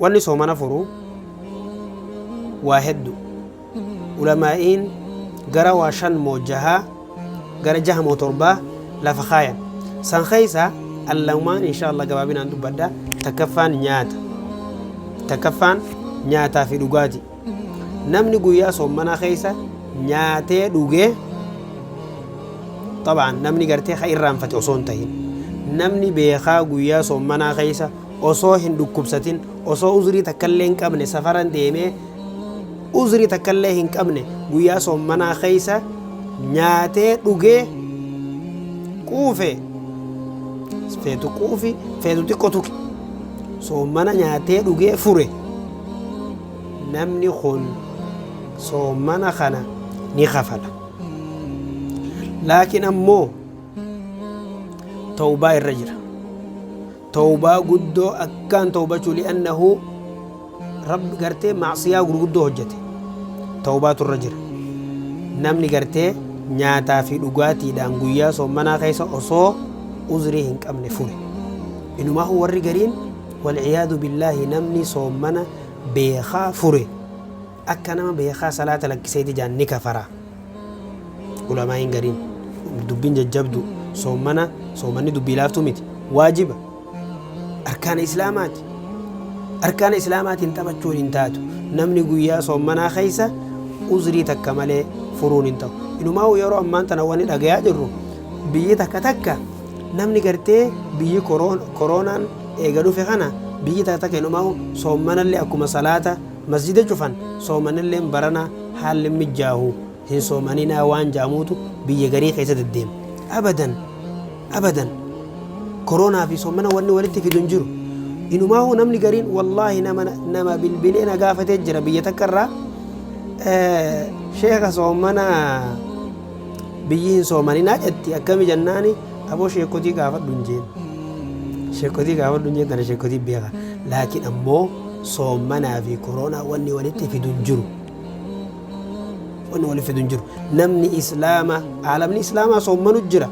wanni soomana furu waa hedduu ulamaa'iin gara waa 5 moo 6 gara 6 moo 7 lafa kaayan san keeysa allamaan inshallah gabaabinaan dubbadda takkaffaan nyaataa fi dhugaati namni guyyaa soomanaa keeysa nyaatee dhugee طبعا namni gartee ka irraanfate osoo hin tahin namni beekaa guyyaa soomanaa keeysa osoo hin dhukkubsatin osoo uzrii takkallee hin qabne safaran deemee uzrii takkallee hin qabne guyyaa soomanaa keeysa nyaatee dhugee quufe feetu quufi feetu xiqqoo tuqi soomana nyaatee dhugee fure namni kun soomana kana ni kafala laakiin ammoo tawbaa irra jira tawbaa guddoo akkaan tawbachuu li'annahu rabbi gartee macsiyaa gurguddoo hojjete tawbaatu irra jira namni gartee nyaataa fi dhugaatiidhaan guyyaa soomanaa keessa osoo uzrii hin qabne fure inumaahu warri gariin walciyaadu billaahi namni soomana beekaa fure akka nama beekaa salaata lakkiseeti jaan ni kafaraa ulamaa'iin gariin dubbiin jajjabdu soomanni dubbii laaftuu miti waajiba arkaana islaamaatiin taphachuun hin taatu namni guyyaa soomanaa keeysa uzrii takka malee furuun hin ta'u inumaahu yeroo ammaan tana wanni dhagayaa jirru biyyi takka namni gartee biyyi koronaan eega dhufe kana biyyi takka inumaahu soomanallee akkuma salaata masjida cufan soomanallee barana haalli mijjaahu hin soomaninaa waan jaamuutu biyya garii keessa deddeema abadan koronaa fi soomana wanni walitti fidu hin jiru inumaahu namni gariin wallaahi nama bilbilee na gaafatee jira biyya takka irraa sheeka soomana biyyi hin soomaninaa jetti akkami jannaani aboo sheekotii gaafadhu hin jeen tana sheekotii beeka laakiin ammoo soomanaa fi koronaa wanni walitti fidu hin jiru namni islaama aalamni islaamaa soomanu jira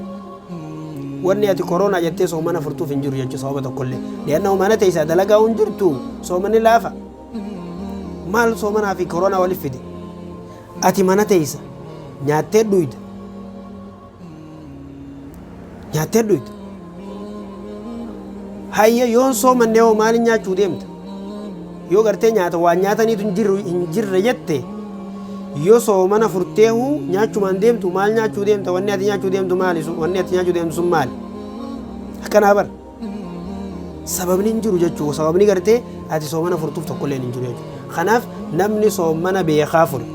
wanni ati koronaa jettee soomana furtuuf hin jiru jechuu sababa tokkollee li'annahu mana teeysaa dalagaa hin jirtu soomanni laafa maal soomanaa fi koronaa walif fide ati mana teeysa nyaattee dhuyda hayya yoon soomanne hoo maalin nyaachuu deemta yoo gartee nyaata waan nyaataniitu hin jirre jette yoo soomana furteehu nyaachumaan deemtu maal nyaachuu deemta wanni ati nyaachuu deemtu maali wanni ati nyaachuu deemtu sun maali akkanaa bar sababni hin jiru jechuu sababni gartee ati soomana furtuuf tokkollee hin jiru jechuu kanaaf namni soomana beekaa fure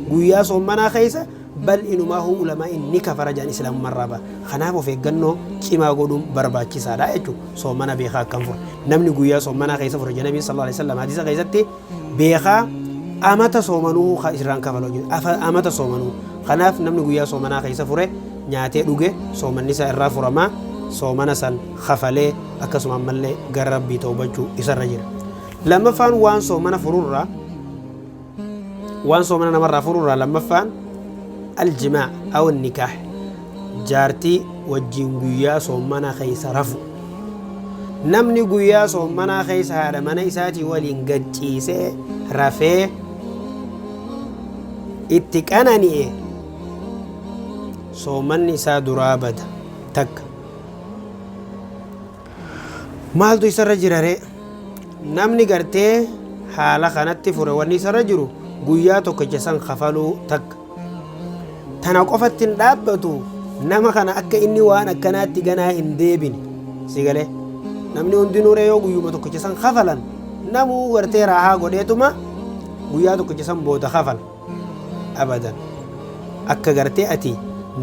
guyyaa soomanaa keeysa bal inumaahu ulamaa inni kafara jaan islaamummarraa ba'a kanaaf of eeggannoo cimaa godhuun barbaachisaadha jechuu soomana beekaa akkam fure namni guyyaa soomanaa keeysa fure nabiin sallallahu alaihi wasallam hadiisa keeysatti beekaa amata soomanuu irraan kafaloo jiru amata soomanuu kanaaf namni guyyaa soomanaa keeysa fure nyaatee dhuge soomanni isaa irraa furamaa soomana san kafalee akkasuma ammallee gara rabbii tawbachuu isarra jira lammaffaan waan soomana namarraa fururraa lammaffaan aljimaa aw nikaah jaartii wajjin guyyaa soomanaa keeysa rafu namni guyyaa soomanaa keeysa haadha mana isaatii waliin gacciisee rafee itti qanani'e soomanni isaa duraa bada takka maaltu isarra jirare namni gartee haala kanatti fure wanni isarra jiru guyyaa tokkicha san kafaluu takka tana qofatti hin dhaabbatu nama kana akka inni waan akkanaatti ganaa hin deebine sigalee namni hundinuu yoo guyyuma tokkicha san kafalan namuu gartee raahaa godheetuma guyyaa tokkicha san booda kafala abadan akka gartee ati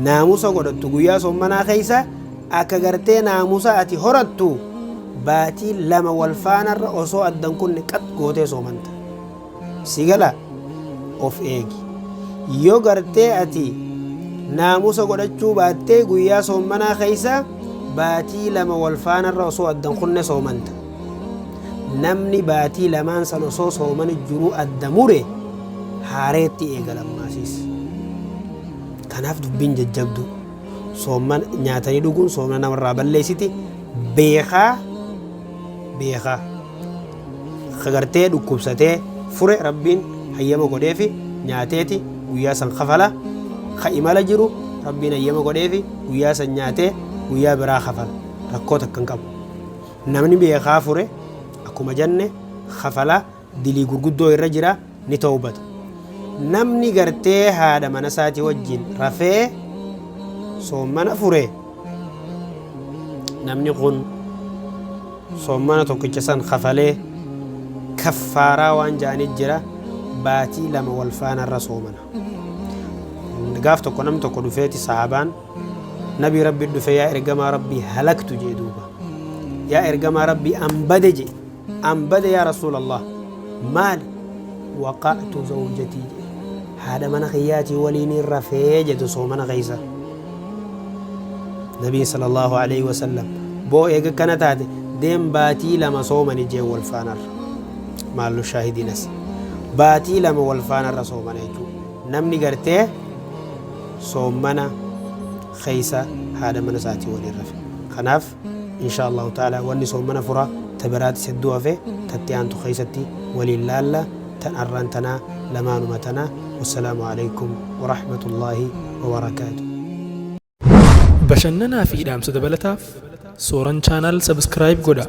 naamusa godhattu guyyaa soomanaa keeysa akka gartee naamusa ati horattu baatii 2 wal faanarra osoo addan kunne qat gootee soomanta sigala of eegi yoo gartee ati naamusa godhachuu baattee guyyaa soomanaa keeysa baatii 2 wal faanarra osoo addan kunne soomanta namni baatii 2 san osoo soomani jiru adda mure haareetti eegalammaasiis kanaaf dubbiin jajjabdu sooman nyaatanii dhuguun soomana namarraa balleessiti beekaa kagartee dhukkubsatee fure rabbiin hayyama godheefi nyaateeti guyyaa san kafala ka imala jiru rabbiin hayyama godheefi guyyaa san nyaatee guyyaa biraa kafala rakkoo takkan qabu namni beekaa fure akkuma janne kafala dilii gurguddoo irra jira ni tawbata namni gartee haadha mana isaati wajjin rafee soommana fure namni kun soommana tokkicha san kafalee kaffaaraa waan jaanit jira baatii lama wal faanarra soomana gaaf tokko nam tokko dhufeeti sahabaan nabi rabbi dhufe yaa ergamaa rabbii halaktu jee duuba yaa ergamaa rabbii ambade yaa rasuulallah maali waqa'tu zawjatii jee haadha mana kiyyaatii waliin rafee jedhu soomana keeysa nabii sallallahu alayhi wasallam boo eega kana taate deem baatii lama soomani jee wal faanarra maallu shaahidiinas baatii lama wal faanarra soomana jechuu namni gartee soomana keeysa haadha mana isaatii waliin rafe kanaaf insha allahu taala wanni soomana fura tabiraatis hedduu hafe tatti aantu keeysatti waliin laalla tan arraan tanaa lamaanuma tanaa wassalaamu alaykum warahmatullaahi wabarakaatu bashannanaa fi dhaamsa dabalataaf sooran chaanaal sabskiraayib godha